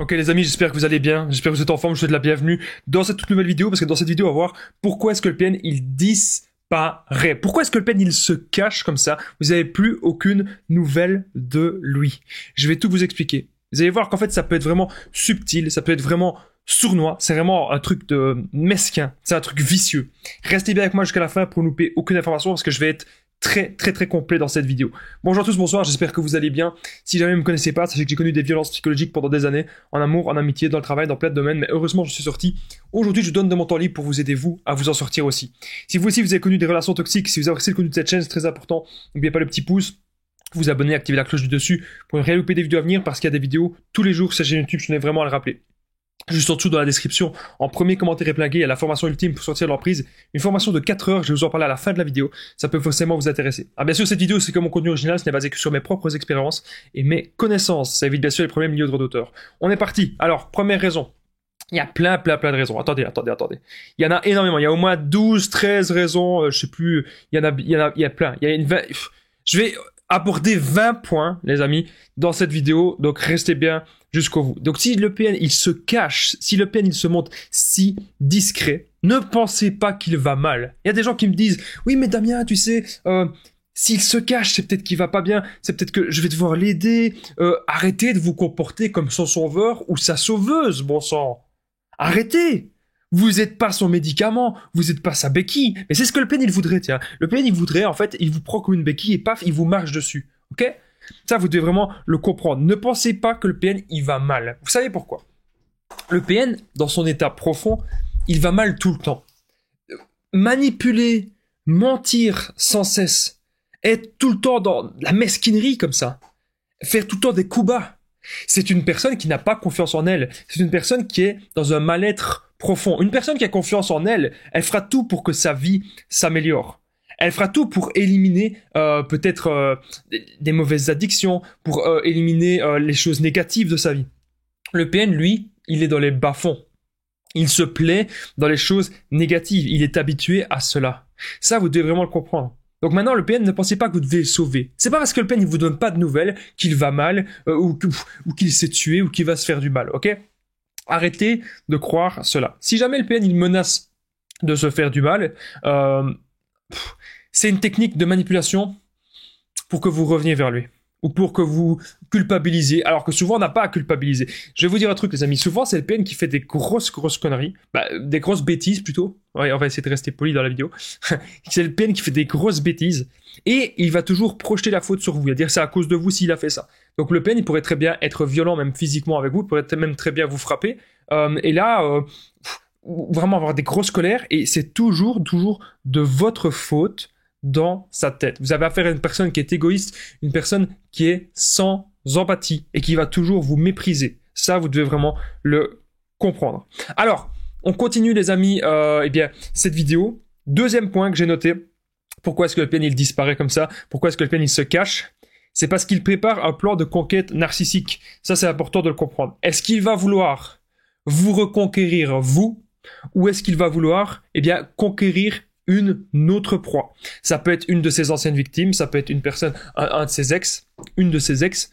Ok les amis, j'espère que vous allez bien, j'espère que vous êtes en forme, je vous souhaite la bienvenue dans cette toute nouvelle vidéo, parce que dans cette vidéo on va voir pourquoi est-ce que le PN il disparaît. Pourquoi est-ce que le PN il se cache comme ça, vous n'avez plus aucune nouvelle de lui. Je vais tout vous expliquer. Vous allez voir qu'en fait ça peut être vraiment subtil, ça peut être vraiment sournois, c'est vraiment un truc de mesquin, c'est un truc vicieux. Restez bien avec moi jusqu'à la fin pour ne louper aucune information, parce que je vais être très complet dans cette vidéo. Bonjour à tous, bonsoir, j'espère que vous allez bien. Si jamais vous ne me connaissez pas, sachez que j'ai connu des violences psychologiques pendant des années, en amour, en amitié, dans le travail, dans plein de domaines, mais heureusement je suis sorti. Aujourd'hui je donne de mon temps libre pour vous aider vous à vous en sortir aussi. Si vous aussi vous avez connu des relations toxiques, si vous avez apprécié le contenu de cette chaîne, c'est très important, n'oubliez pas le petit pouce, vous abonner, activer la cloche du dessus pour ne rien louper des vidéos à venir, parce qu'il y a des vidéos tous les jours sur cette chaîne YouTube, je tenais vraiment à le rappeler. Juste en dessous dans la description, en premier commentaire épinglé, il y a la formation ultime pour sortir de l'emprise. Une formation de 4 heures, je vais vous en parler à la fin de la vidéo. Ça peut forcément vous intéresser. Alors bien sûr, cette vidéo, c'est comme mon contenu original, ce n'est basé que sur mes propres expériences et mes connaissances. Ça évite bien sûr les problèmes liés au droit d'auteur. On est parti. Alors, première raison. Il y a plein de raisons. Attendez. Il y en a énormément. Il y a au moins 12, 13 raisons, je sais plus. Il y a plein. Il y a une 20... Je vais aborder 20 points, les amis, dans cette vidéo. Donc, restez bien jusqu'au bout. Donc, si le PN, il se cache, si le PN, il se montre si discret, ne pensez pas qu'il va mal. Il y a des gens qui me disent, oui, mais Damien, tu sais, s'il se cache, c'est peut-être qu'il va pas bien, c'est peut-être que je vais devoir l'aider. Arrêtez de vous comporter comme son sauveur ou sa sauveuse, bon sang. Arrêtez! Vous n'êtes pas son médicament, vous n'êtes pas sa béquille. Mais c'est ce que le PN, il voudrait, tiens. Le PN, il voudrait, en fait, il vous prend comme une béquille et paf, il vous marche dessus. Ok? Ça, vous devez vraiment le comprendre. Ne pensez pas que le PN, il va mal. Vous savez pourquoi? Le PN, dans son état profond, il va mal tout le temps. Manipuler, mentir sans cesse, être tout le temps dans la mesquinerie comme ça, faire tout le temps des coups bas. C'est une personne qui n'a pas confiance en elle. C'est une personne qui est dans un mal-être profond. Une personne qui a confiance en elle, elle fera tout pour que sa vie s'améliore. Elle fera tout pour éliminer peut-être des mauvaises addictions, pour éliminer les choses négatives de sa vie. Le PN, lui, il est dans les bas-fonds. Il se plaît dans les choses négatives. Il est habitué à cela. Ça, vous devez vraiment le comprendre. Donc maintenant, le PN, ne pensez pas que vous devez le sauver. C'est pas parce que le PN, il vous donne pas de nouvelles qu'il va mal, ou qu'il s'est tué, ou qu'il va se faire du mal, ok? Arrêtez de croire cela. Si jamais le PN, il menace de se faire du mal, c'est une technique de manipulation pour que vous reveniez vers lui. Ou pour que vous culpabilisiez, alors que souvent on n'a pas à culpabiliser. Je vais vous dire un truc les amis, souvent c'est le PN qui fait des grosses conneries, des grosses bêtises plutôt, ouais, on va essayer de rester poli dans la vidéo, c'est le PN qui fait des grosses bêtises, et il va toujours projeter la faute sur vous, il va dire c'est à cause de vous s'il a fait ça. Donc le PN il pourrait très bien être violent même physiquement avec vous, il pourrait même très bien vous frapper, et là, vraiment avoir des grosses colères, et c'est toujours de votre faute, dans sa tête. Vous avez affaire à une personne qui est égoïste, une personne qui est sans empathie et qui va toujours vous mépriser. Ça, vous devez vraiment le comprendre. Alors, on continue les amis, cette vidéo. Deuxième point que j'ai noté. Pourquoi est-ce que le PN il disparaît comme ça? Pourquoi est-ce que le PN il se cache? C'est parce qu'il prépare un plan de conquête narcissique. Ça, c'est important de le comprendre. Est-ce qu'il va vouloir vous reconquérir vous, ou est-ce qu'il va vouloir, conquérir une autre proie? Ça peut être une de ses anciennes victimes, ça peut être une personne, un de ses ex, une de ses ex,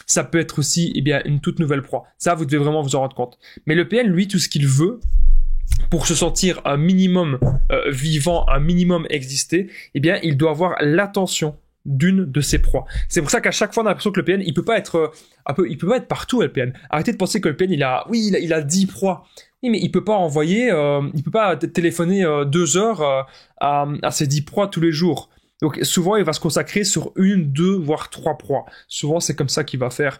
ça peut être aussi une toute nouvelle proie. Ça, vous devez vraiment vous en rendre compte. Mais le PN, lui, tout ce qu'il veut, pour se sentir un minimum vivant, un minimum exister, il doit avoir l'attention d'une de ses proies. C'est pour ça qu'à chaque fois on a l'impression que le PN, il peut pas être partout, le PN. Arrêtez de penser que le PN, il a 10 proies. Oui, mais il peut pas envoyer, il peut pas téléphoner 2 heures à ses 10 proies tous les jours. Donc souvent, il va se consacrer sur 1, 2, voire 3 proies. Souvent, c'est comme ça qu'il va faire,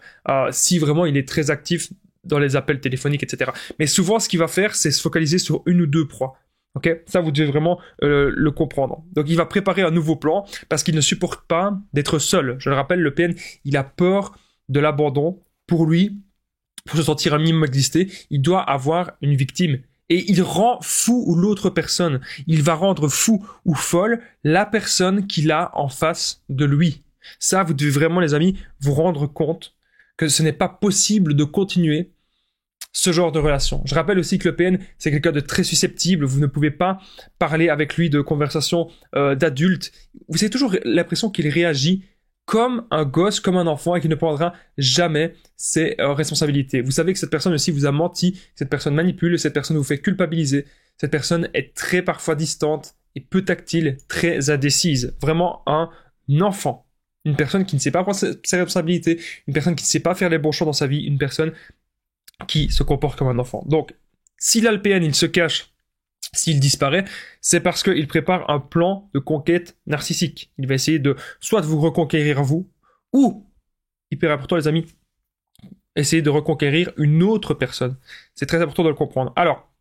si vraiment il est très actif dans les appels téléphoniques, etc. Mais souvent, ce qu'il va faire, c'est se focaliser sur 1 ou 2 proies. Ok, ça vous devez vraiment le comprendre. Donc il va préparer un nouveau plan parce qu'il ne supporte pas d'être seul. Je le rappelle, le PN, il a peur de l'abandon. Pour lui, pour se sentir un minimum exister, il doit avoir une victime. Et il rend fou l'autre personne. Il va rendre fou ou folle la personne qu'il a en face de lui. Ça, vous devez vraiment, les amis, vous rendre compte que ce n'est pas possible de continuer ce genre de relation. Je rappelle aussi que le PN, c'est quelqu'un de très susceptible. Vous ne pouvez pas parler avec lui de conversations d'adultes. Vous avez toujours l'impression qu'il réagit comme un gosse, comme un enfant et qui ne prendra jamais ses responsabilités. Vous savez que cette personne aussi vous a menti, cette personne manipule, cette personne vous fait culpabiliser, cette personne est très parfois distante et peu tactile, très indécise. Vraiment un enfant. Une personne qui ne sait pas prendre ses responsabilités, une personne qui ne sait pas faire les bons choix dans sa vie, une personne qui se comporte comme un enfant. Donc, si là le PN il se cache, s'il disparaît, c'est parce qu'il prépare un plan de conquête narcissique. Il va essayer de soit de vous reconquérir vous, ou, hyper important les amis, essayer de reconquérir une autre personne. C'est très important de le comprendre. Alors,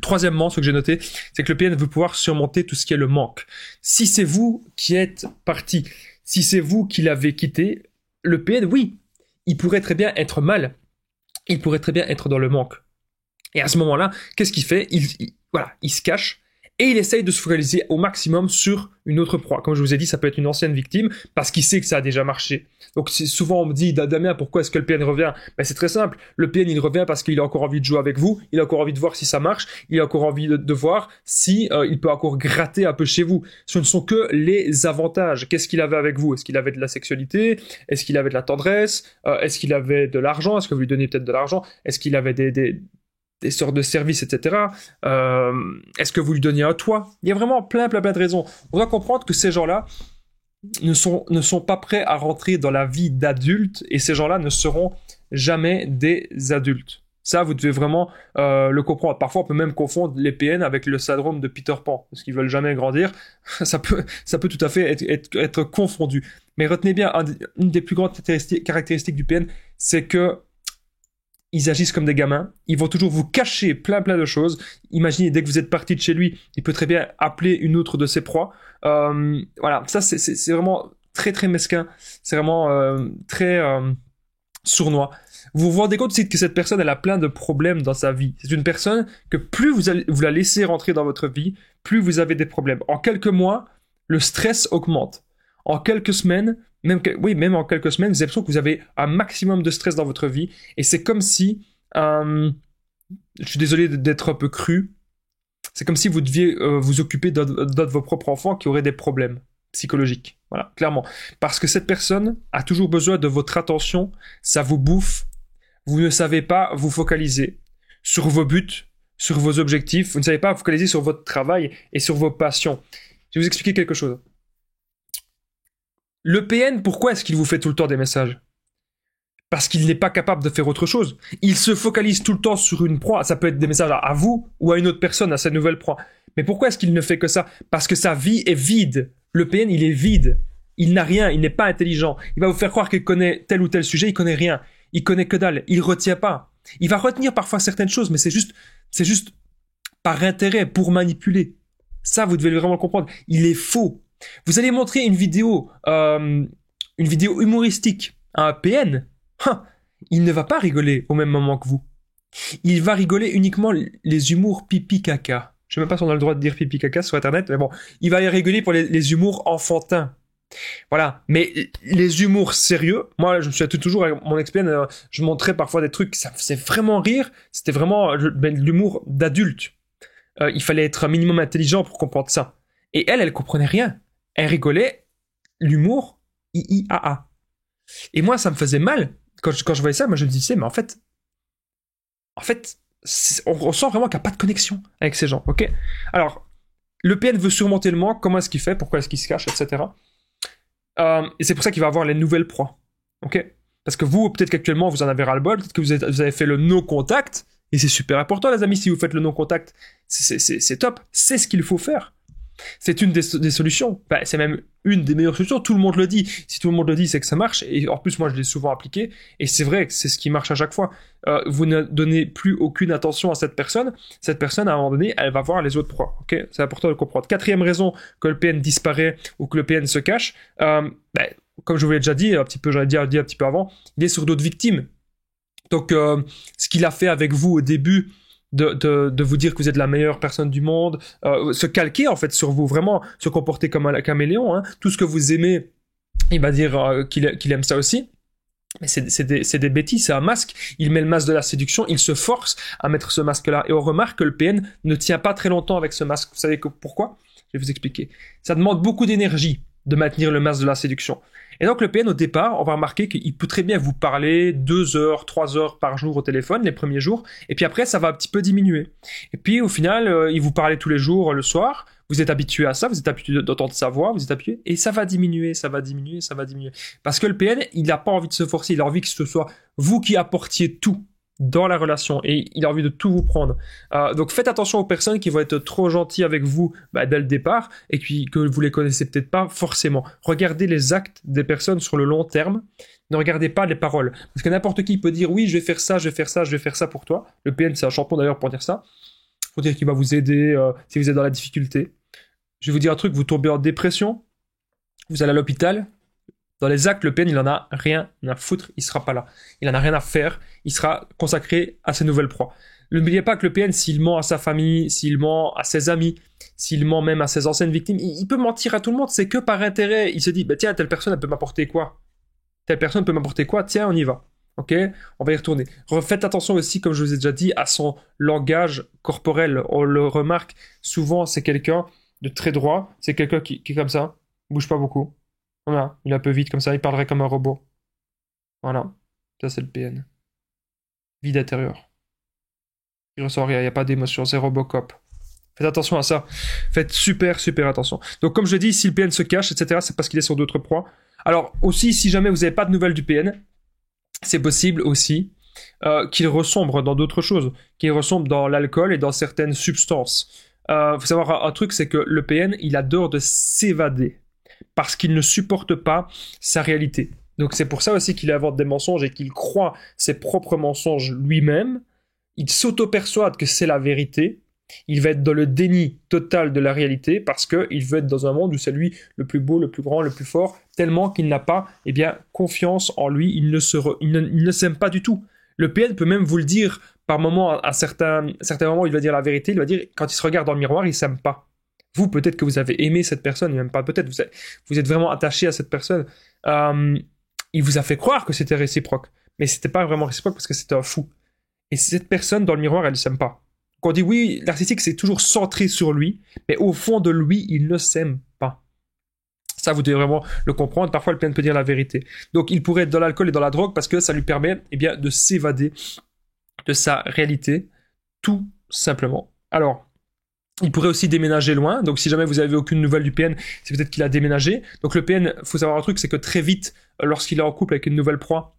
troisièmement, ce que j'ai noté, c'est que le PN veut pouvoir surmonter tout ce qui est le manque. Si c'est vous qui êtes parti, si c'est vous qui l'avez quitté, le PN, oui, il pourrait très bien être mal. Il pourrait très bien être dans le manque. Et à ce moment-là, qu'est-ce qu'il fait ? Il se cache et il essaye de se focaliser au maximum sur une autre proie. Comme je vous ai dit, ça peut être une ancienne victime parce qu'il sait que ça a déjà marché. Donc souvent on me dit, Damien, pourquoi est-ce que le PN revient ? Ben, c'est très simple. Le PN il revient parce qu'il a encore envie de jouer avec vous, il a encore envie de voir si ça marche, il a encore envie de voir si il peut encore gratter un peu chez vous. Ce ne sont que les avantages. Qu'est-ce qu'il avait avec vous ? Est-ce qu'il avait de la sexualité ? Est-ce qu'il avait de la tendresse ? Est-ce qu'il avait de l'argent ? Est-ce que vous lui donnez peut-être de l'argent ? Est-ce qu'il avait des sortes de services, etc. Est-ce que vous lui donniez un toit ? Il y a vraiment plein de raisons. On doit comprendre que ces gens-là ne sont pas prêts à rentrer dans la vie d'adulte et ces gens-là ne seront jamais des adultes. Ça, vous devez vraiment le comprendre. Parfois, on peut même confondre les PN avec le syndrome de Peter Pan, parce qu'ils veulent jamais grandir. Ça peut tout à fait être confondu. Mais retenez bien, une des plus grandes caractéristiques du PN, c'est que ils agissent comme des gamins, ils vont toujours vous cacher plein de choses. Imaginez, dès que vous êtes parti de chez lui, il peut très bien appeler une autre de ses proies. Voilà, ça c'est vraiment très mesquin, c'est vraiment très sournois. Vous vous rendez compte aussi que cette personne, elle a plein de problèmes dans sa vie. C'est une personne que plus vous la laissez rentrer dans votre vie, plus vous avez des problèmes. En quelques mois, le stress augmente. En quelques semaines, même en quelques semaines, vous avez l'impression que vous avez un maximum de stress dans votre vie. Et c'est comme si, je suis désolé d'être un peu cru, c'est comme si vous deviez vous occuper d'un de vos propres enfants qui auraient des problèmes psychologiques. Voilà, clairement. Parce que cette personne a toujours besoin de votre attention, ça vous bouffe, vous ne savez pas vous focaliser sur vos buts, sur vos objectifs, vous ne savez pas vous focaliser sur votre travail et sur vos passions. Je vais vous expliquer quelque chose. Le PN, pourquoi est-ce qu'il vous fait tout le temps des messages ? Parce qu'il n'est pas capable de faire autre chose. Il se focalise tout le temps sur une proie. Ça peut être des messages à vous ou à une autre personne, à sa nouvelle proie. Mais pourquoi est-ce qu'il ne fait que ça ? Parce que sa vie est vide. Le PN, il est vide. Il n'a rien, il n'est pas intelligent. Il va vous faire croire qu'il connaît tel ou tel sujet, il connaît rien. Il connaît que dalle, il retient pas. Il va retenir parfois certaines choses, mais c'est juste par intérêt, pour manipuler. Ça, vous devez vraiment le comprendre. Il est faux. Vous allez montrer une vidéo humoristique à un PN, il ne va pas rigoler au même moment que vous. Il va rigoler uniquement les humours pipi-caca. Je sais même pas si on a le droit de dire pipi-caca sur Internet, mais bon, il va y rigoler pour les humours enfantins. Voilà, mais les humours sérieux, moi je me souviens toujours avec mon ex-PN, je montrais parfois des trucs, ça me faisait vraiment rire, c'était vraiment l'humour d'adulte. Il fallait être un minimum intelligent pour comprendre ça. Et elle comprenait rien. Elle rigolait l'humour I-I-A-A. Et moi, ça me faisait mal. Quand je voyais ça, moi, je me disais, mais en fait, on ressent vraiment qu'il n'y a pas de connexion avec ces gens, ok ? Alors, le PN veut surmonter le manque. Comment est-ce qu'il fait ? Pourquoi est-ce qu'il se cache, etc. Et c'est pour ça qu'il va avoir les nouvelles proies, ok ? Parce que vous, peut-être qu'actuellement, vous en avez ras-le-bol, peut-être que vous avez fait le no-contact, et c'est super important, les amis, si vous faites le no-contact, c'est top, c'est ce qu'il faut faire. C'est une des solutions. Ben, c'est même une des meilleures solutions. Tout le monde le dit. Si tout le monde le dit, c'est que ça marche. Et en plus, moi, je l'ai souvent appliqué. Et c'est vrai que c'est ce qui marche à chaque fois. Vous ne donnez plus aucune attention à cette personne. Cette personne, à un moment donné, elle va voir les autres proies. Okay ? C'est important de le comprendre. Quatrième raison que le PN disparaît ou que le PN se cache, comme je vous l'ai déjà dit, j'en ai dit un petit peu avant, il est sur d'autres victimes. Donc, ce qu'il a fait avec vous au début, de vous dire que vous êtes la meilleure personne du monde, se calquer en fait sur vous, vraiment se comporter comme un caméléon, hein. Tout ce que vous aimez, il va dire qu'il aime ça aussi. Mais c'est des bêtises, c'est un masque. Il met le masque de la séduction, il se force à mettre ce masque-là. Et on remarque que le PN ne tient pas très longtemps avec ce masque. Vous savez pourquoi ? Je vais vous expliquer. Ça demande beaucoup d'énergie. de maintenir le masque de la séduction. Et donc le PN au départ, on va remarquer qu'il peut très bien vous parler 2 heures, 3 heures par jour au téléphone les premiers jours, et puis après ça va un petit peu diminuer. Et puis au final, il vous parlait tous les jours le soir, vous êtes habitué à ça, vous êtes habitué d'entendre sa voix, vous êtes habitué, et ça va diminuer, ça va diminuer, ça va diminuer. Parce que le PN, il n'a pas envie de se forcer, il a envie que ce soit vous qui apportiez tout dans la relation, et il a envie de tout vous prendre. Donc faites attention aux personnes qui vont être trop gentilles avec vous dès le départ, et puis que vous les connaissez peut-être pas forcément. Regardez les actes des personnes sur le long terme, ne regardez pas les paroles. Parce que n'importe qui peut dire oui, je vais faire ça, je vais faire ça, je vais faire ça pour toi. Le PN, c'est un champion d'ailleurs pour dire ça. Pour dire qu'il va vous aider si vous êtes dans la difficulté. Je vais vous dire un truc, vous tombez en dépression, vous allez à l'hôpital. Dans les actes, le PN, il en a rien à foutre, il sera pas là. Il en a rien à faire, il sera consacré à ses nouvelles proies. N'oubliez pas que le PN, s'il ment à sa famille, s'il ment à ses amis, s'il ment même à ses anciennes victimes, il peut mentir à tout le monde, c'est que par intérêt. Il se dit, tiens, telle personne, elle peut m'apporter quoi? Telle personne peut m'apporter quoi? Tiens, on y va. Ok? On va y retourner. Faites attention aussi, comme je vous ai déjà dit, à son langage corporel. On le remarque souvent, c'est quelqu'un de très droit, c'est quelqu'un qui est comme ça, bouge pas beaucoup. Voilà, il est un peu vite comme ça, il parlerait comme un robot. Voilà, ça c'est le PN. Vide intérieur. Il ressent rien, il n'y a pas d'émotion, c'est Robocop. Faites attention à ça. Faites super attention. Donc comme je dis, si le PN se cache, etc., c'est parce qu'il est sur d'autres proies. Alors aussi, si jamais vous n'avez pas de nouvelles du PN, c'est possible aussi qu'il ressombre dans d'autres choses, qu'il ressombre dans l'alcool et dans certaines substances. Faut savoir un truc, c'est que le PN, il adore de s'évader parce qu'il ne supporte pas sa réalité. Donc c'est pour ça aussi qu'il invente des mensonges et qu'il croit ses propres mensonges lui-même. Il s'auto-persuade que c'est la vérité. Il va être dans le déni total de la réalité parce qu'il veut être dans un monde où c'est lui le plus beau, le plus grand, le plus fort, tellement qu'il n'a pas confiance en lui, il ne s'aime pas du tout. Le PN peut même vous le dire par moments, à certains moments, il va dire la vérité, il va dire quand il se regarde dans le miroir, il ne s'aime pas. Vous, peut-être que vous avez aimé cette personne, même pas peut-être, vous êtes vraiment attaché à cette personne. Il vous a fait croire que c'était réciproque, mais c'était pas vraiment réciproque parce que c'était un fou. Et cette personne dans le miroir, elle ne s'aime pas. Quand on dit oui, narcissique, c'est toujours centré sur lui, mais au fond de lui, il ne s'aime pas. Ça, vous devez vraiment le comprendre. Parfois, le PN peut dire la vérité. Donc, il pourrait être dans l'alcool et dans la drogue parce que ça lui permet de s'évader de sa réalité, tout simplement. Alors, il pourrait aussi déménager loin. Donc, si jamais vous n'avez aucune nouvelle du PN, c'est peut-être qu'il a déménagé. Donc, le PN, il faut savoir un truc, c'est que très vite, lorsqu'il est en couple avec une nouvelle proie,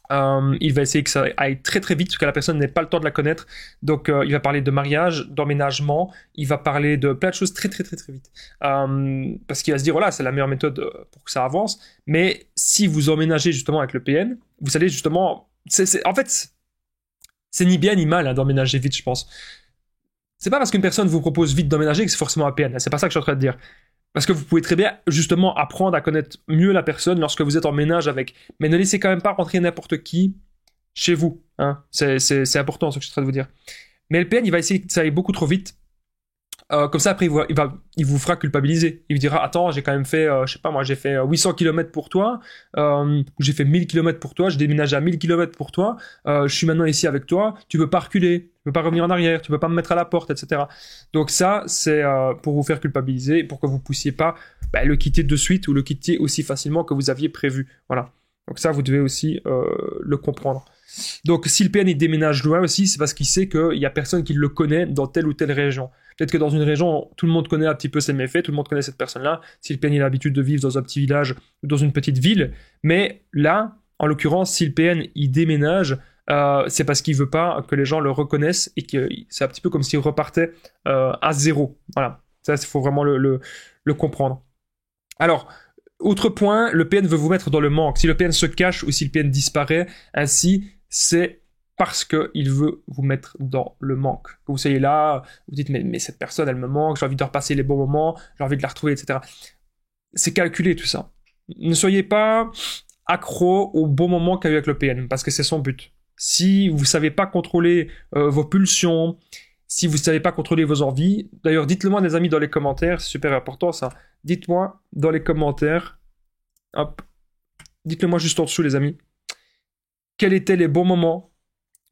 il va essayer que ça aille très vite parce que la personne n'ait pas le temps de la connaître. Donc il va parler de mariage, d'emménagement, il va parler de plein de choses très vite. Parce qu'il va se dire voilà, c'est la meilleure méthode pour que ça avance. Mais si vous emménagez justement avec le PN, vous allez justement... En fait, c'est ni bien ni mal d'emménager vite, je pense. C'est pas parce qu'une personne vous propose vite d'emménager que c'est forcément un PN. C'est pas ça que je suis en train de dire. Parce que vous pouvez très bien, justement, apprendre à connaître mieux la personne lorsque vous êtes en ménage avec. Mais ne laissez quand même pas rentrer n'importe qui chez vous. Hein. C'est important, ce que je suis en train de vous dire. Mais le PN, il va essayer que ça aille beaucoup trop vite. Comme ça, après, il vous fera culpabiliser. Il vous dira, attends, j'ai quand même fait, je sais pas moi, j'ai fait 800 km pour toi, j'ai fait 1000 km pour toi, j'ai déménagé à 1000 km pour toi, je suis maintenant ici avec toi, tu peux pas reculer, tu peux pas revenir en arrière, tu peux pas me mettre à la porte, etc. Donc ça, c'est pour vous faire culpabiliser, pour que vous puissiez pas le quitter de suite ou le quitter aussi facilement que vous aviez prévu. Voilà. Donc ça, vous devez aussi le comprendre. Donc si le PN il déménage loin aussi, c'est parce qu'il sait qu'il y a personne qui le connaît dans telle ou telle région. Peut-être que dans une région, tout le monde connaît un petit peu ses méfaits, tout le monde connaît cette personne-là. Si le PN il a l'habitude de vivre dans un petit village ou dans une petite ville, mais là, en l'occurrence, si le PN il déménage, c'est parce qu'il veut pas que les gens le reconnaissent et que c'est un petit peu comme s'il repartait à zéro. Voilà, ça il faut vraiment le comprendre. Alors, autre point, le PN veut vous mettre dans le manque. Si le PN se cache ou si le PN disparaît, ainsi, c'est parce qu'il veut vous mettre dans le manque. Que vous soyez là, vous dites mais cette personne elle me manque, j'ai envie de repasser les bons moments, j'ai envie de la retrouver, etc. C'est calculé tout ça. Ne soyez pas accro aux bons moments qu'il y a eu avec le PN, parce que c'est son but. Si vous savez pas contrôler vos pulsions, si vous savez pas contrôler vos envies, d'ailleurs dites-le moi les amis dans les commentaires, c'est super important ça. Dites-moi dans les commentaires, hop, dites-le moi juste en dessous les amis, quels étaient les bons moments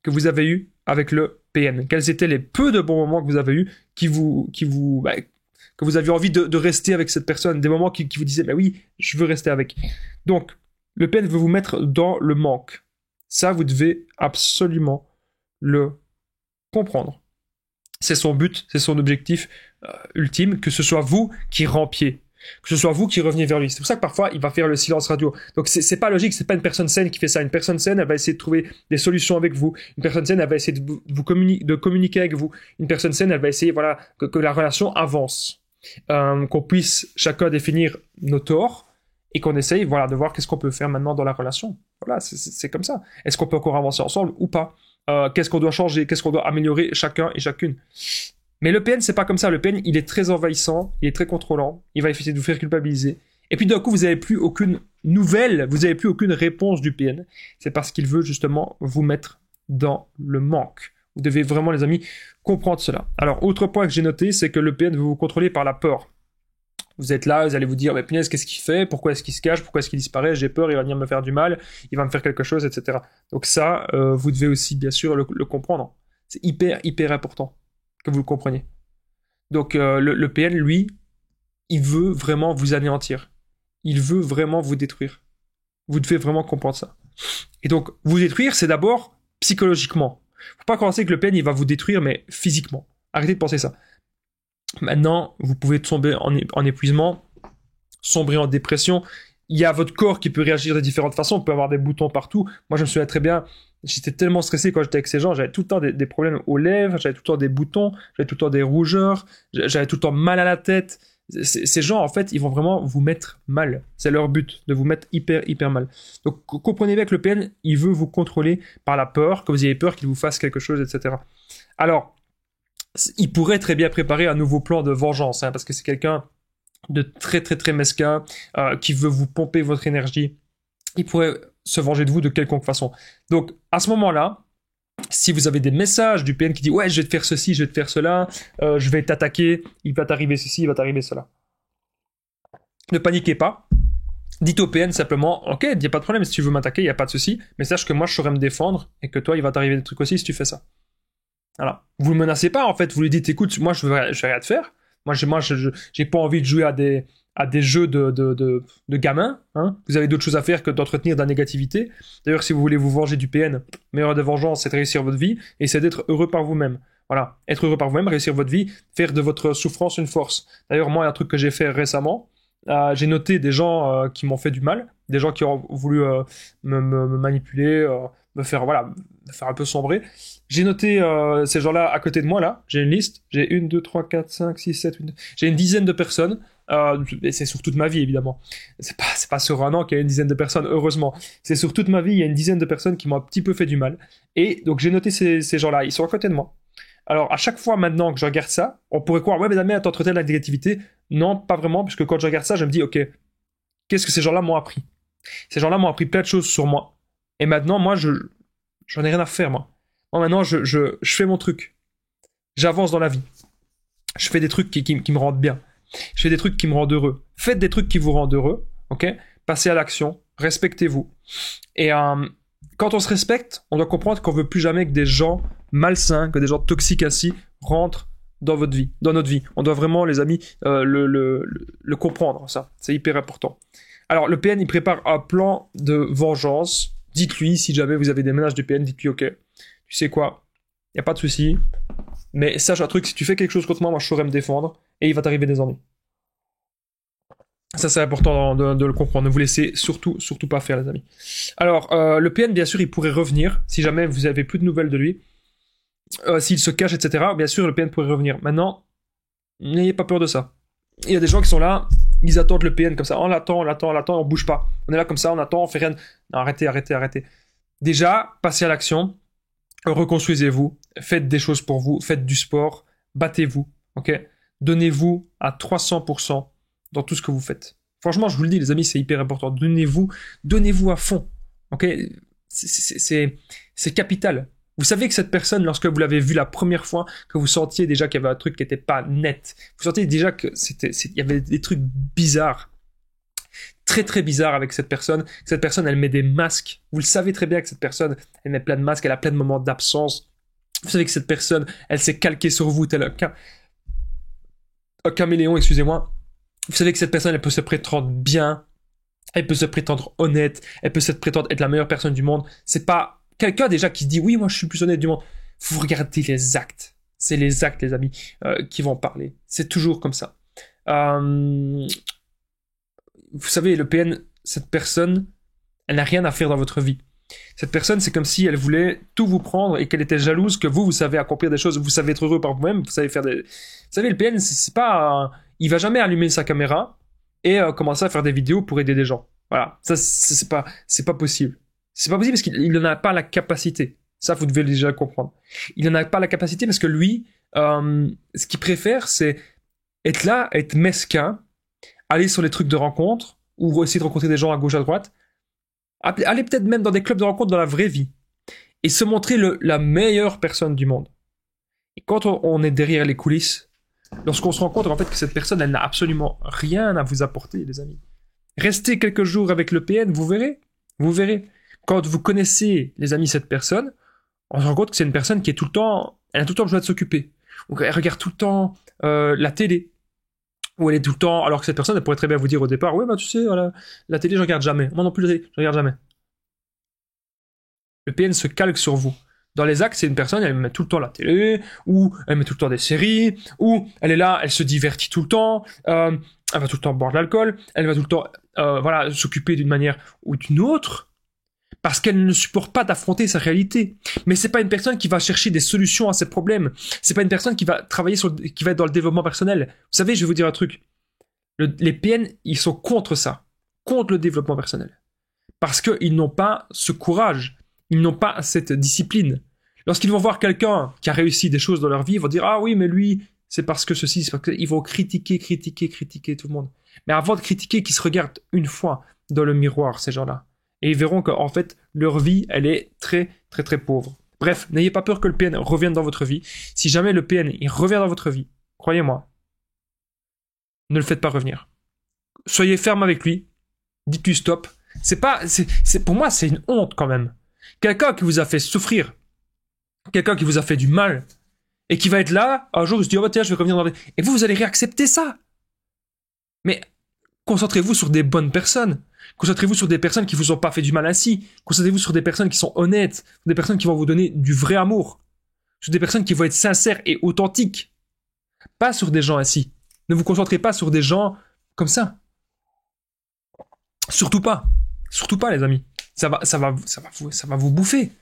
que vous avez eu avec le PN. Quels étaient les peu de bons moments que vous avez eu qui vous que vous aviez envie de rester avec cette personne, des moments qui vous disaient, mais oui, je veux rester avec. Donc, le PN veut vous mettre dans le manque. Ça, vous devez absolument le comprendre. C'est son but, c'est son objectif ultime, que ce soit vous qui rampiez, que ce soit vous qui reveniez vers lui. C'est pour ça que parfois, il va faire le silence radio. Donc, c'est pas logique, c'est pas une personne saine qui fait ça. Une personne saine, elle va essayer de trouver des solutions avec vous. Une personne saine, elle va essayer de communiquer avec vous. Une personne saine, elle va essayer, voilà, que la relation avance. Qu'on puisse chacun définir nos torts et qu'on essaye, voilà, de voir qu'est-ce qu'on peut faire maintenant dans la relation. Voilà, c'est comme ça. Est-ce qu'on peut encore avancer ensemble ou pas? Qu'est-ce qu'on doit changer? Qu'est-ce qu'on doit améliorer chacun et chacune? Mais le PN, c'est pas comme ça. Le PN, il est très envahissant, il est très contrôlant, il va essayer de vous faire culpabiliser. Et puis d'un coup, vous n'avez plus aucune nouvelle, vous n'avez plus aucune réponse du PN. C'est parce qu'il veut justement vous mettre dans le manque. Vous devez vraiment, les amis, comprendre cela. Alors, autre point que j'ai noté, c'est que le PN veut vous contrôler par la peur. Vous êtes là, vous allez vous dire, mais punaise, qu'est-ce qu'il fait? Pourquoi est-ce qu'il se cache? Pourquoi est-ce qu'il disparaît? J'ai peur, il va venir me faire du mal, il va me faire quelque chose, etc. Donc ça, vous devez aussi, bien sûr, le comprendre. C'est hyper, hyper important que vous le compreniez. Donc le PN, lui, il veut vraiment vous anéantir. Il veut vraiment vous détruire. Vous devez vraiment comprendre ça. Et donc, vous détruire, c'est d'abord psychologiquement. Faut pas penser que le PN, il va vous détruire, mais physiquement. Arrêtez de penser ça. Maintenant, vous pouvez tomber en épuisement, sombrer en dépression. Il y a votre corps qui peut réagir de différentes façons. On peut avoir des boutons partout. Moi, je me souviens très bien, j'étais tellement stressé quand j'étais avec ces gens. J'avais tout le temps des problèmes aux lèvres, j'avais tout le temps des boutons, j'avais tout le temps des rougeurs, j'avais tout le temps mal à la tête. Ces gens, en fait, ils vont vraiment vous mettre mal. C'est leur but, de vous mettre hyper, hyper mal. Donc, comprenez bien que le PN, il veut vous contrôler par la peur, que vous ayez peur qu'il vous fasse quelque chose, etc. Alors, il pourrait très bien préparer un nouveau plan de vengeance, hein, parce que c'est quelqu'un de très très très mesquin, qui veut vous pomper votre énergie. Il pourrait se venger de vous de quelconque façon. Donc à ce moment-là, si vous avez des messages du PN qui dit ouais, je vais te faire ceci, je vais te faire cela, je vais t'attaquer, il va t'arriver ceci, il va t'arriver cela, ne paniquez pas. Dites au PN simplement, ok, il n'y a pas de problème, si tu veux m'attaquer, il n'y a pas de souci, mais sache que moi je saurais me défendre et que toi il va t'arriver des trucs aussi si tu fais ça. Voilà. Vous le menacez pas, en fait. Vous lui dites, écoute, moi, je vais rien te faire. Moi, j'ai pas envie de jouer à des jeux de gamins, hein. Vous avez d'autres choses à faire que d'entretenir de la négativité. D'ailleurs, si vous voulez vous venger du PN, meilleure des vengeances, c'est de réussir votre vie et c'est d'être heureux par vous-même. Voilà. Être heureux par vous-même, réussir votre vie, faire de votre souffrance une force. D'ailleurs, moi, il y a un truc que j'ai fait récemment. J'ai noté des gens qui m'ont fait du mal, des gens qui ont voulu me manipuler, me faire un peu sombrer. J'ai noté ces gens-là à côté de moi, là. J'ai une liste. J'ai 1, 2, 3, 4, 5, 6, 7, 8... J'ai une dizaine de personnes. Et c'est sur toute ma vie, évidemment. C'est pas sur un an qu'il y a une dizaine de personnes, heureusement. C'est sur toute ma vie, il y a une dizaine de personnes qui m'ont un petit peu fait du mal. Et donc, j'ai noté ces gens-là. Ils sont à côté de moi. Alors, à chaque fois maintenant que je regarde ça, on pourrait croire, ouais, mais Damien, t'entretiens de la négativité. Non, pas vraiment, puisque quand je regarde ça, je me dis, ok, qu'est-ce que ces gens-là m'ont appris? Ces gens-là m'ont appris plein de choses sur moi. Et maintenant, moi, j'en ai rien à faire, moi. Moi, maintenant, je fais mon truc. J'avance dans la vie. Je fais des trucs qui me rendent bien. Je fais des trucs qui me rendent heureux. Faites des trucs qui vous rendent heureux, ok? Passez à l'action, respectez-vous. Et quand on se respecte, on doit comprendre qu'on veut plus jamais que des gens malsains, que des gens toxiques ainsi rentrent dans votre vie, dans notre vie. On doit vraiment, les amis, le comprendre, ça. C'est hyper important. Alors, le PN, il prépare un plan de vengeance. Dites-lui, si jamais vous avez des menaces du PN, dites-lui, ok, tu sais quoi, il n'y a pas de souci, mais sache un truc, si tu fais quelque chose contre moi, moi je saurais me défendre, et il va t'arriver des ennuis. Ça, c'est important de le comprendre. Ne vous laissez surtout pas faire, les amis. Alors, le PN, bien sûr, il pourrait revenir, si jamais vous avez plus de nouvelles de lui, s'il se cache, etc., bien sûr, le PN pourrait revenir. Maintenant, n'ayez pas peur de ça. Il y a des gens qui sont là, ils attendent le PN comme ça. On l'attend, on bouge pas. On est là comme ça, on attend, on fait rien. Non, arrêtez. Déjà, passez à l'action. Reconstruisez-vous. Faites des choses pour vous. Faites du sport. Battez-vous. Ok? Donnez-vous à 300% dans tout ce que vous faites. Franchement, je vous le dis, les amis, c'est hyper important. Donnez-vous à fond. Ok? C'est capital. Vous savez que cette personne, lorsque vous l'avez vue la première fois, que vous sentiez déjà qu'il y avait un truc qui n'était pas net. Vous sentiez déjà que il y avait des trucs bizarres. Très très bizarres avec cette personne. Cette personne, elle met des masques. Vous le savez très bien que cette personne, elle met plein de masques, elle a plein de moments d'absence. Vous savez que cette personne, elle s'est calquée sur vous tel qu'un... caméléon, excusez-moi. Vous savez que cette personne, elle peut se prétendre bien, elle peut se prétendre honnête, elle peut se prétendre être la meilleure personne du monde. C'est pas quelqu'un déjà qui se dit oui, moi je suis le plus honnête du monde. Vous regardez les actes. C'est les actes, les amis, qui vont parler. C'est toujours comme ça. Vous savez, le PN, cette personne, elle n'a rien à faire dans votre vie. Cette personne, c'est comme si elle voulait tout vous prendre et qu'elle était jalouse que vous savez accomplir des choses, vous savez être heureux par vous-même, vous savez faire des... Vous savez, le PN, c'est pas... il va jamais allumer sa caméra et commencer à faire des vidéos pour aider des gens. Voilà, ça, c'est pas possible. C'est pas possible parce qu'il n'en a pas la capacité. Ça, vous devez déjà comprendre. Il n'en a pas la capacité parce que lui, ce qu'il préfère, c'est être là, être mesquin, aller sur les trucs de rencontre ou essayer de rencontrer des gens à gauche, à droite, aller peut-être même dans des clubs de rencontre dans la vraie vie et se montrer la meilleure personne du monde. Et quand on est derrière les coulisses, lorsqu'on se rend compte en fait que cette personne, elle n'a absolument rien à vous apporter, les amis. Restez quelques jours avec le PN, vous verrez. Vous verrez. Quand vous connaissez, les amis, cette personne, on se rend compte que c'est une personne qui est tout le temps, elle a tout le temps besoin de s'occuper. Donc elle regarde tout le temps la télé. Ou elle est tout le temps, alors que cette personne, elle pourrait très bien vous dire au départ, oui, bah tu sais, voilà, la télé, je regarde jamais. Moi non plus, la télé, je regarde jamais. Le PN se calque sur vous. Dans les actes, c'est une personne, elle met tout le temps la télé, ou elle met tout le temps des séries, ou elle est là, elle se divertit tout le temps, elle va tout le temps boire de l'alcool, elle va tout le temps, voilà, s'occuper d'une manière ou d'une autre, parce qu'elle ne supporte pas d'affronter sa réalité. Mais c'est pas une personne qui va chercher des solutions à ses problèmes. C'est pas une personne qui va travailler qui va être dans le développement personnel. Vous savez, je vais vous dire un truc. Les PN, ils sont contre ça. Contre le développement personnel. Parce qu'ils n'ont pas ce courage. Ils n'ont pas cette discipline. Lorsqu'ils vont voir quelqu'un qui a réussi des choses dans leur vie, ils vont dire, ah oui, mais lui, c'est parce que ceci, c'est parce que... Ils vont critiquer tout le monde. Mais avant de critiquer, qu'ils se regardent une fois dans le miroir, ces gens-là. Et ils verront qu'en fait, leur vie, elle est très, très, très pauvre. Bref, n'ayez pas peur que le PN revienne dans votre vie. Si jamais le PN, il revient dans votre vie, croyez-moi, ne le faites pas revenir. Soyez ferme avec lui. Dites-lui stop. Pour moi, c'est une honte quand même. Quelqu'un qui vous a fait souffrir, quelqu'un qui vous a fait du mal, et qui va être là, un jour, il se dit, oh bah tiens, je vais revenir dans la vie. Et vous allez réaccepter ça. Mais concentrez-vous sur des bonnes personnes. Concentrez-vous sur des personnes qui vous ont pas fait du mal ainsi. Concentrez-vous sur des personnes qui sont honnêtes, des personnes qui vont vous donner du vrai amour, sur des personnes qui vont être sincères et authentiques. Pas sur des gens ainsi. Ne vous concentrez pas sur des gens comme ça. Surtout pas. Surtout pas, les amis. Ça va vous bouffer.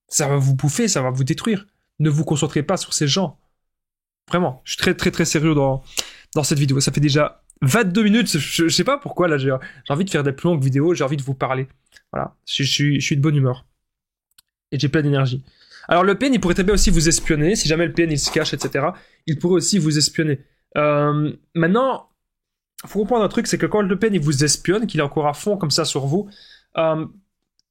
Ça va vous bouffer, ça va vous détruire. Ne vous concentrez pas sur ces gens. Vraiment. Je suis très, très, très sérieux dans cette vidéo. Ça fait déjà 22 minutes, je sais pas pourquoi, là, j'ai envie de faire des plus longues vidéos, j'ai envie de vous parler. Voilà, je suis de bonne humeur. Et j'ai plein d'énergie. Alors, le PN, il pourrait très bien aussi vous espionner, si jamais le PN, il se cache, etc. Il pourrait aussi vous espionner. Maintenant, faut comprendre un truc, c'est que quand le PN, il vous espionne, qu'il est encore à fond comme ça sur vous,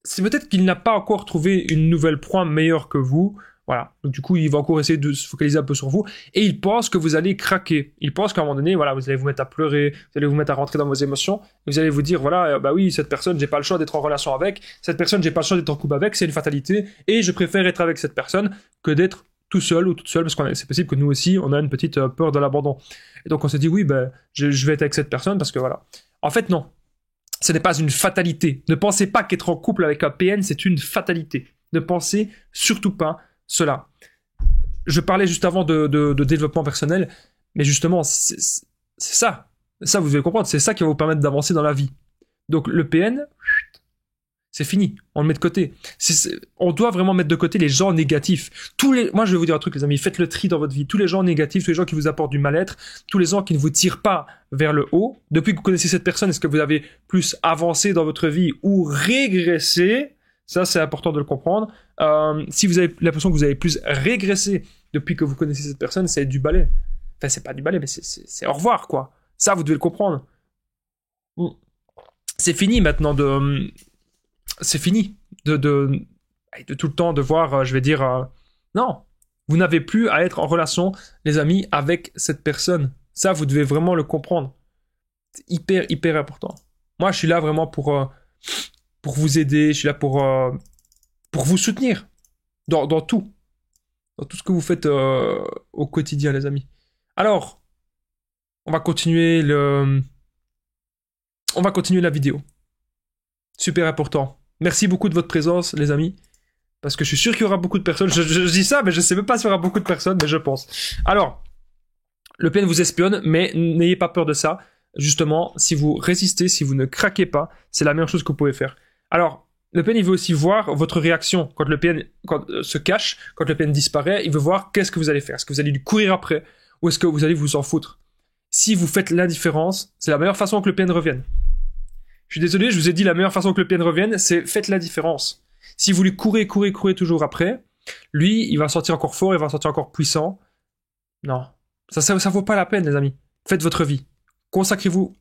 c'est peut-être qu'il n'a pas encore trouvé une nouvelle proie meilleure que vous. Voilà. Donc, du coup, il va encore essayer de se focaliser un peu sur vous. Et il pense que vous allez craquer. Il pense qu'à un moment donné, voilà, vous allez vous mettre à pleurer, vous allez vous mettre à rentrer dans vos émotions. Vous allez vous dire, voilà, bah oui, cette personne, j'ai pas le choix d'être en relation avec. Cette personne, j'ai pas le choix d'être en couple avec. C'est une fatalité. Et je préfère être avec cette personne que d'être tout seul ou toute seule. Parce que c'est possible que nous aussi, on a une petite peur de l'abandon. Et donc, on s'est dit, oui, ben, je vais être avec cette personne parce que voilà. En fait, non. Ce n'est pas une fatalité. Ne pensez pas qu'être en couple avec un PN, c'est une fatalité. Ne pensez surtout pas cela. Je parlais juste avant de développement personnel, mais justement, c'est ça. Ça, vous devez comprendre, c'est ça qui va vous permettre d'avancer dans la vie. Donc, le PN, c'est fini. On le met de côté. On doit vraiment mettre de côté les gens négatifs. Moi, je vais vous dire un truc, les amis. Faites le tri dans votre vie. Tous les gens négatifs, tous les gens qui vous apportent du mal-être, tous les gens qui ne vous tirent pas vers le haut. Depuis que vous connaissez cette personne, est-ce que vous avez plus avancé dans votre vie ou régressé? Ça, c'est important de le comprendre. Si vous avez l'impression que vous avez plus régressé depuis que vous connaissez cette personne, c'est du balai. Enfin, c'est pas du balai, mais c'est au revoir, quoi. Ça, vous devez le comprendre. C'est fini maintenant c'est fini de tout le temps devoir, je vais dire, non. Vous n'avez plus à être en relation, les amis, avec cette personne. Ça, vous devez vraiment le comprendre. C'est hyper, hyper important. Moi, je suis là vraiment pour vous aider, je suis là pour vous soutenir dans tout. Dans tout ce que vous faites au quotidien, les amis. Alors, On va continuer la vidéo. Super important. Merci beaucoup de votre présence, les amis. Parce que je suis sûr qu'il y aura beaucoup de personnes. Je dis ça, mais je sais même pas s'il y aura beaucoup de personnes, mais je pense. Alors, le PN vous espionne, mais n'ayez pas peur de ça. Justement, si vous résistez, si vous ne craquez pas, c'est la meilleure chose que vous pouvez faire. Alors, le PN, il veut aussi voir votre réaction. Quand le PN se cache, quand le PN disparaît, il veut voir qu'est-ce que vous allez faire. Est-ce que vous allez lui courir après ou est-ce que vous allez vous en foutre? Si vous faites l'indifférence, c'est la meilleure façon que le PN revienne. Je suis désolé, je vous ai dit la meilleure façon que le PN revienne, c'est faites la différence. Si vous lui courez toujours après, lui, il va sortir encore fort, il va sortir encore puissant. Non. Ça vaut pas la peine, les amis. Faites votre vie. Consacrez-vous.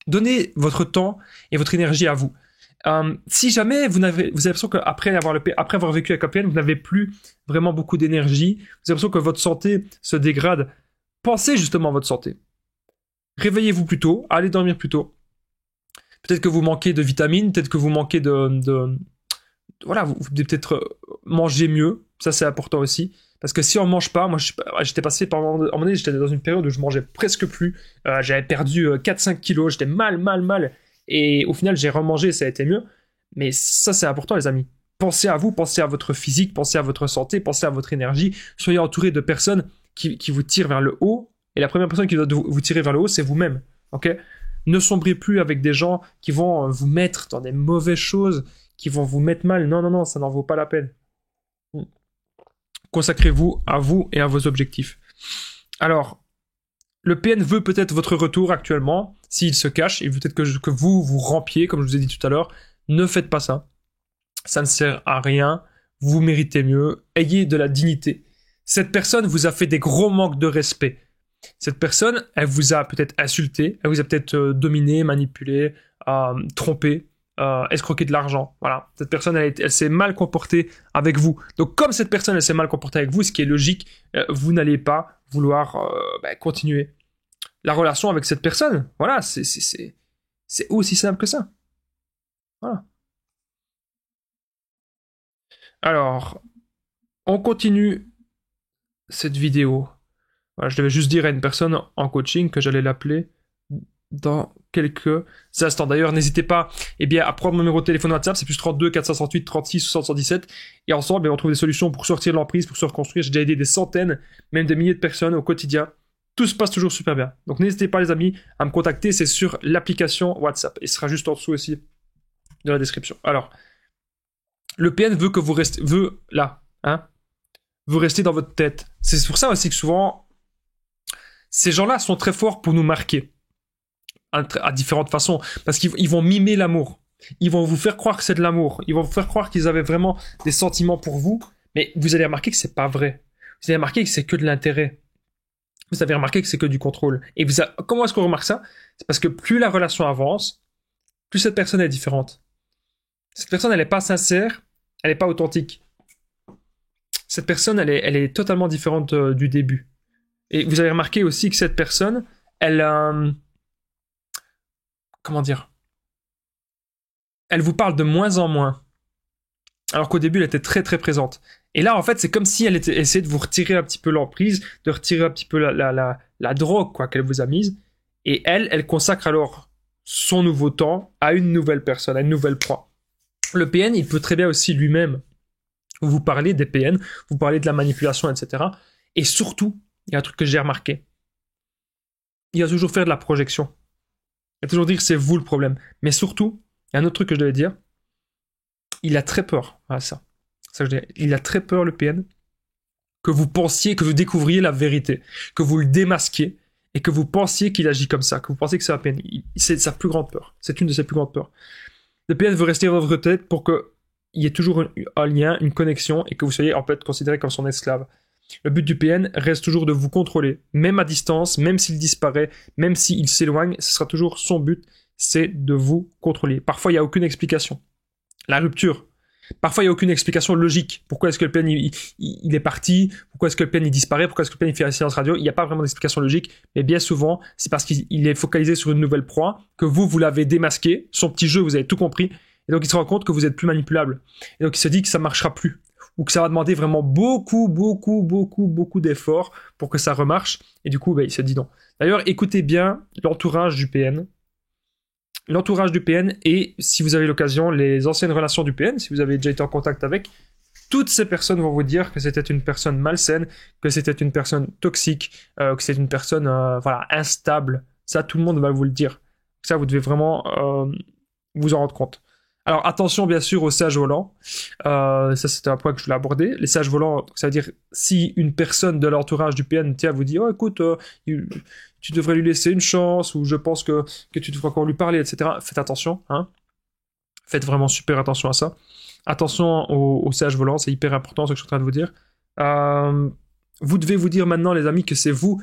Donnez votre temps et votre énergie à vous. Si jamais vous avez l'impression qu'après avoir vécu avec un PN, vous n'avez plus vraiment beaucoup d'énergie, vous avez l'impression que votre santé se dégrade, pensez justement à votre santé. Réveillez-vous plus tôt, allez dormir plus tôt. Peut-être que vous manquez de vitamines, peut-être que vous manquez voilà, vous devez peut-être manger mieux, ça c'est important aussi. Parce que si on mange pas, moi j'étais passé par un moment donné, j'étais dans une période où je mangeais presque plus, j'avais perdu 4-5 kilos, j'étais mal, et au final j'ai remangé et ça a été mieux. Mais ça c'est important les amis. Pensez à vous, pensez à votre physique, pensez à votre santé, pensez à votre énergie, soyez entouré de personnes qui vous tirent vers le haut, et la première personne qui doit vous tirer vers le haut, c'est vous-même, ok? Ne sombrez plus avec des gens qui vont vous mettre dans des mauvaises choses, qui vont vous mettre mal. Non, ça n'en vaut pas la peine. Consacrez-vous à vous et à vos objectifs. Alors, le PN veut peut-être votre retour actuellement. S'il se cache, il veut peut-être que vous rampiez, comme je vous ai dit tout à l'heure. Ne faites pas ça. Ça ne sert à rien. Vous méritez mieux. Ayez de la dignité. Cette personne vous a fait des gros manques de respect. Cette personne, elle vous a peut-être insulté, elle vous a peut-être dominé, manipulé, trompé, escroqué de l'argent. Voilà. Cette personne, elle s'est mal comportée avec vous. Donc, comme cette personne, elle s'est mal comportée avec vous, ce qui est logique, vous n'allez pas vouloir continuer la relation avec cette personne. Voilà, c'est aussi simple que ça. Voilà. Alors, on continue cette vidéo. Voilà, je devais juste dire à une personne en coaching que j'allais l'appeler dans quelques instants. D'ailleurs, n'hésitez pas à prendre mon numéro de téléphone WhatsApp, c'est plus 32 468 36 77. Et ensemble, on trouve des solutions pour sortir de l'emprise, pour se reconstruire. J'ai déjà aidé des centaines, même des milliers de personnes au quotidien. Tout se passe toujours super bien. Donc n'hésitez pas les amis à me contacter, c'est sur l'application WhatsApp. Et ce sera juste en dessous aussi de la description. Alors, le PN veut que vous restez, vous restez dans votre tête. C'est pour ça aussi que souvent, ces gens-là sont très forts pour nous marquer à différentes façons, parce qu'ils vont mimer l'amour. Ils vont vous faire croire que c'est de l'amour. Ils vont vous faire croire qu'ils avaient vraiment des sentiments pour vous, mais vous allez remarquer que c'est pas vrai. Vous allez remarquer que c'est que de l'intérêt. Vous avez remarqué que c'est que du contrôle. Et comment est-ce qu'on remarque ça? C'est parce que plus la relation avance, plus cette personne est différente. Cette personne, elle n'est pas sincère, elle n'est pas authentique. Cette personne, elle est totalement différente du début. Et vous avez remarqué aussi que cette personne, elle... comment dire? Elle vous parle de moins en moins. Alors qu'au début, elle était très très présente. Et là, en fait, c'est comme si elle essayait de vous retirer un petit peu l'emprise, de retirer un petit peu la drogue quoi, qu'elle vous a mise. Et elle consacre alors son nouveau temps à une nouvelle personne, à une nouvelle proie. Le PN, il peut très bien aussi lui-même vous parler des PN, vous parler de la manipulation, etc. Et surtout, il y a un truc que j'ai remarqué. Il va toujours faire de la projection. Il va toujours dire que c'est vous le problème. Mais surtout, il y a un autre truc que je devais dire. Il a très peur. Voilà ça. Ça que je dis. Il a très peur, le PN, que vous pensiez, que vous découvriez la vérité, que vous le démasquiez et que vous pensiez qu'il agit comme ça, que vous pensiez que c'est un PN. C'est sa plus grande peur. C'est une de ses plus grandes peurs. Le PN veut rester dans votre tête pour qu'il y ait toujours un lien, une connexion et que vous soyez en fait considéré comme son esclave. Le but du PN reste toujours de vous contrôler, même à distance, même s'il disparaît, même s'il s'éloigne, ce sera toujours son but, c'est de vous contrôler. Parfois, il n'y a aucune explication. La rupture. Parfois, il n'y a aucune explication logique. Pourquoi est-ce que le PN il est parti? Pourquoi est-ce que le PN il disparaît? Pourquoi est-ce que le PN il fait un silence radio? Il n'y a pas vraiment d'explication logique, mais bien souvent, c'est parce qu'il est focalisé sur une nouvelle proie, que vous l'avez démasqué, son petit jeu, vous avez tout compris, et donc il se rend compte que vous êtes plus manipulable. Et donc il se dit que ça marchera plus. ou que ça va demander vraiment beaucoup d'efforts pour que ça remarche. Et du coup, il se dit non. D'ailleurs, écoutez bien l'entourage du PN. L'entourage du PN et, si vous avez l'occasion, les anciennes relations du PN, si vous avez déjà été en contact avec, toutes ces personnes vont vous dire que c'était une personne malsaine, que c'était une personne toxique, que c'était une personne instable. Ça, tout le monde va vous le dire. Ça, vous devez vraiment vous en rendre compte. Alors, attention, bien sûr, aux sages volants. Ça, c'était un point que je voulais aborder. Les sages volants, ça veut dire si une personne de l'entourage du PN vous dit « Oh, écoute, tu devrais lui laisser une chance » ou « Je pense que tu devrais encore lui parler », etc. Faites attention. Hein. Faites vraiment super attention à ça. Attention aux sages volants, c'est hyper important ce que je suis en train de vous dire. Vous devez vous dire maintenant, les amis, que c'est vous.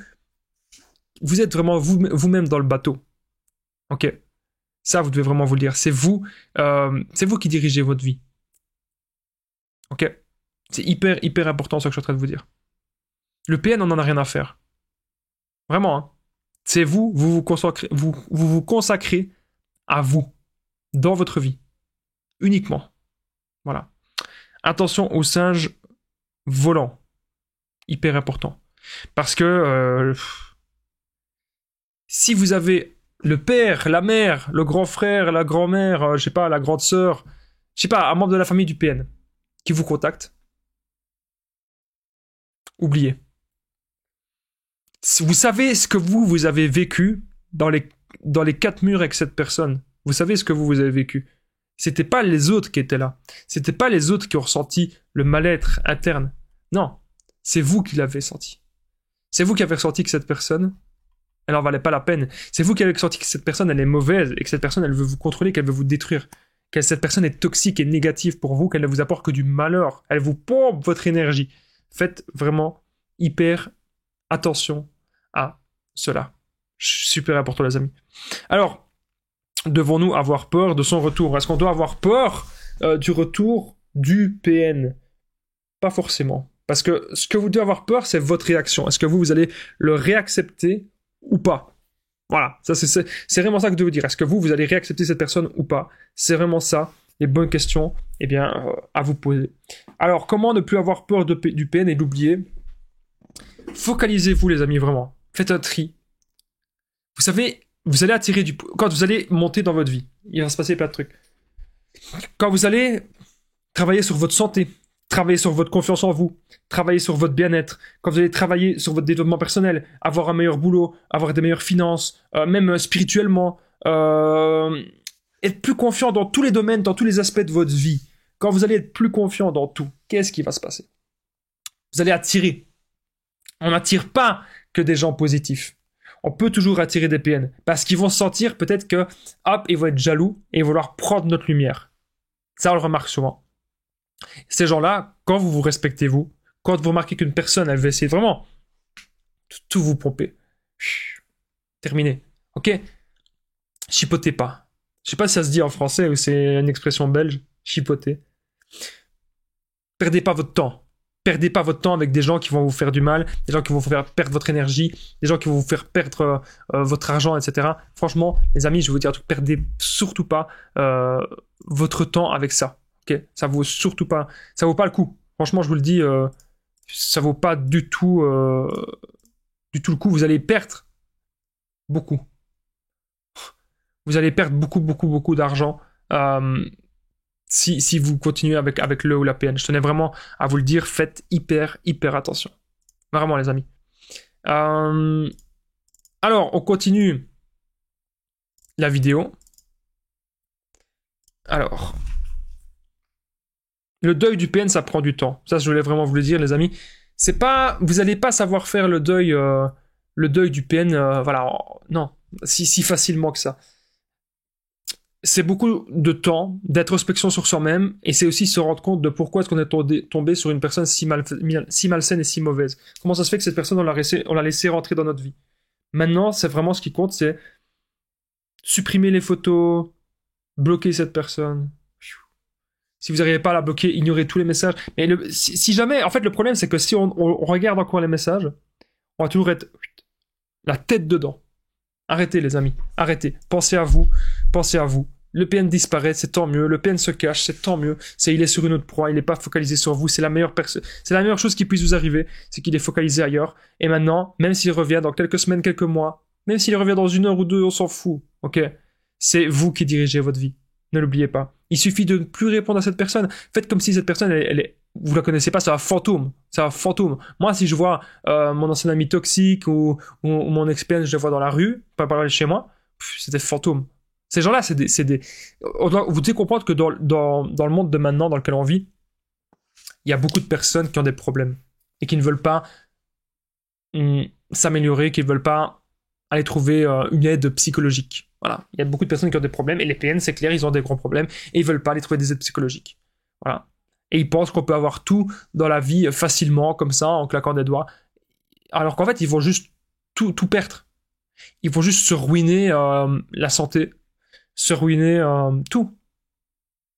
Vous êtes vraiment vous-même dans le bateau. Ok. Ça, vous devez vraiment vous le dire. C'est vous qui dirigez votre vie. Ok. C'est hyper important ce que je suis en train de vous dire. Le PN, on n'en a rien à faire. Vraiment. Hein. C'est vous vous consacrez à vous dans votre vie. Uniquement. Voilà. Attention aux singes volants. Hyper important. Parce que si vous avez le père, la mère, le grand frère, la grand-mère, la grande sœur, un membre de la famille du PN qui vous contacte, oubliez. Vous savez ce que vous avez vécu dans les 4 murs avec cette personne. Vous savez ce que vous avez vécu. C'était pas les autres qui étaient là. C'était pas les autres qui ont ressenti le mal-être interne. Non, c'est vous qui l'avez senti. C'est vous qui avez ressenti que cette personne, elle en valait pas la peine. C'est vous qui avez ressenti que cette personne, elle est mauvaise et que cette personne, elle veut vous contrôler, qu'elle veut vous détruire. Que cette personne est toxique et négative pour vous, qu'elle ne vous apporte que du malheur. Elle vous pompe votre énergie. Faites vraiment hyper attention à cela. Super important, les amis. Alors, devons-nous avoir peur de son retour? Est-ce qu'on doit avoir peur du retour du PN? Pas forcément. Parce que ce que vous devez avoir peur, c'est votre réaction. Est-ce que vous allez le réaccepter ou pas? Voilà, ça c'est vraiment ça que je veux dire. Est-ce que vous allez réaccepter cette personne ou pas? C'est vraiment ça, les bonnes questions à vous poser. Alors, comment ne plus avoir peur du PN et l'oublier? Focalisez-vous, les amis, vraiment. Faites un tri. Vous savez, vous allez attirer quand vous allez monter dans votre vie, il va se passer plein de trucs. Quand vous allez travailler sur votre santé, travailler sur votre confiance en vous, travailler sur votre bien-être, quand vous allez travailler sur votre développement personnel, avoir un meilleur boulot, avoir des meilleures finances, même spirituellement, être plus confiant dans tous les domaines, dans tous les aspects de votre vie. Quand vous allez être plus confiant dans tout, qu'est-ce qui va se passer? Vous allez attirer. On n'attire pas que des gens positifs. On peut toujours attirer des PN parce qu'ils vont sentir peut-être que, hop, ils vont être jaloux et vouloir prendre notre lumière. Ça, on le remarque souvent. Ces gens-là, quand vous respectez vous, quand vous remarquez qu'une personne, elle va essayer vraiment tout vous pomper. Terminé. Ok? Chipotez pas. Je sais pas si ça se dit en français ou c'est une expression belge. Chipoter. Perdez pas votre temps. Perdez pas votre temps avec des gens qui vont vous faire du mal, des gens qui vont vous faire perdre votre énergie, des gens qui vont vous faire perdre votre argent, etc. Franchement, les amis, je vais vous dire un truc, perdez surtout pas votre temps avec ça. Ok, ça vaut surtout pas, ça vaut pas le coup. Franchement, je vous le dis, ça vaut pas du tout le coup. Vous allez perdre beaucoup. Vous allez perdre beaucoup d'argent. Si vous continuez avec le ou la PN. Je tenais vraiment à vous le dire, faites hyper attention. Vraiment, les amis. Alors, on continue la vidéo. Alors, le deuil du PN, ça prend du temps. Ça, je voulais vraiment vous le dire, les amis. C'est pas, vous n'allez pas savoir faire le deuil du PN, non, si facilement que ça. C'est beaucoup de temps, d'introspection sur soi-même, et c'est aussi se rendre compte de pourquoi est-ce qu'on est tombé sur une personne si malsaine et si mauvaise. Comment ça se fait que cette personne, on l'a laissé rentrer dans notre vie? Maintenant, c'est vraiment ce qui compte, c'est supprimer les photos, bloquer cette personne. Si vous n'arrivez pas à la bloquer, ignorez tous les messages. Mais si jamais, en fait, le problème, c'est que si on regarde encore les messages, on va toujours être la tête dedans. Arrêtez, les amis. Arrêtez. Pensez à vous. Le PN disparaît, c'est tant mieux. Le PN se cache, c'est tant mieux. Il est sur une autre proie, il n'est pas focalisé sur vous. C'est la meilleure chose qui puisse vous arriver, c'est qu'il est focalisé ailleurs. Et maintenant, même s'il revient dans quelques semaines, quelques mois, même s'il revient dans 1 heure ou 2, on s'en fout. Ok? C'est vous qui dirigez votre vie. Ne l'oubliez pas. Il suffit de ne plus répondre à cette personne. Faites comme si cette personne, vous la connaissez pas, c'est un fantôme. C'est un fantôme. Moi, si je vois mon ancien ami toxique ou mon ex-PN, je le vois dans la rue, pas parler chez moi, c'est des fantômes. Ces gens-là, vous devez comprendre que dans le monde de maintenant dans lequel on vit, il y a beaucoup de personnes qui ont des problèmes et qui ne veulent pas s'améliorer, qui ne veulent pas aller trouver une aide psychologique. Voilà. Il y a beaucoup de personnes qui ont des problèmes et les PN, c'est clair, ils ont des grands problèmes et ils veulent pas aller trouver des aides psychologiques. Voilà. Et ils pensent qu'on peut avoir tout dans la vie facilement, comme ça, en claquant des doigts. Alors qu'en fait, ils vont juste tout perdre. Ils vont juste se ruiner la santé, se ruiner tout.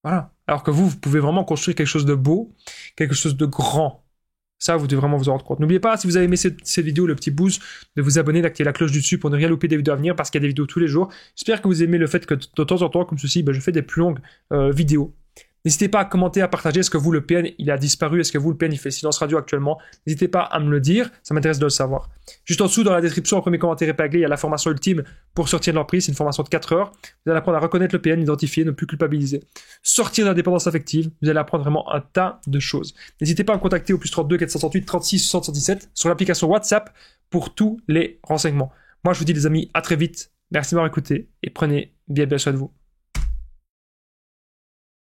Voilà. Alors que vous pouvez vraiment construire quelque chose de beau, quelque chose de grand. Ça, vous devez vraiment vous en rendre compte. N'oubliez pas, si vous avez aimé cette vidéo, le petit boost, de vous abonner, d'activer la cloche du dessus pour ne rien louper des vidéos à venir, parce qu'il y a des vidéos tous les jours. J'espère que vous aimez le fait que de temps en temps, comme ceci, je fais des plus longues vidéos. N'hésitez pas à commenter, à partager. Est-ce que vous, le PN, il a disparu? Est-ce que vous, le PN, il fait silence radio actuellement? N'hésitez pas à me le dire. Ça m'intéresse de le savoir. Juste en dessous, dans la description, en premier commentaire épinglé, il y a la formation ultime pour sortir de l'emprise. C'est une formation de 4 heures. Vous allez apprendre à reconnaître le PN, l'identifier, ne plus culpabiliser. Sortir de la dépendance affective. Vous allez apprendre vraiment un tas de choses. N'hésitez pas à me contacter au +32 468 36 60 77 sur l'application WhatsApp pour tous les renseignements. Moi, je vous dis, les amis, à très vite. Merci de m'avoir écouté et prenez bien soin de vous.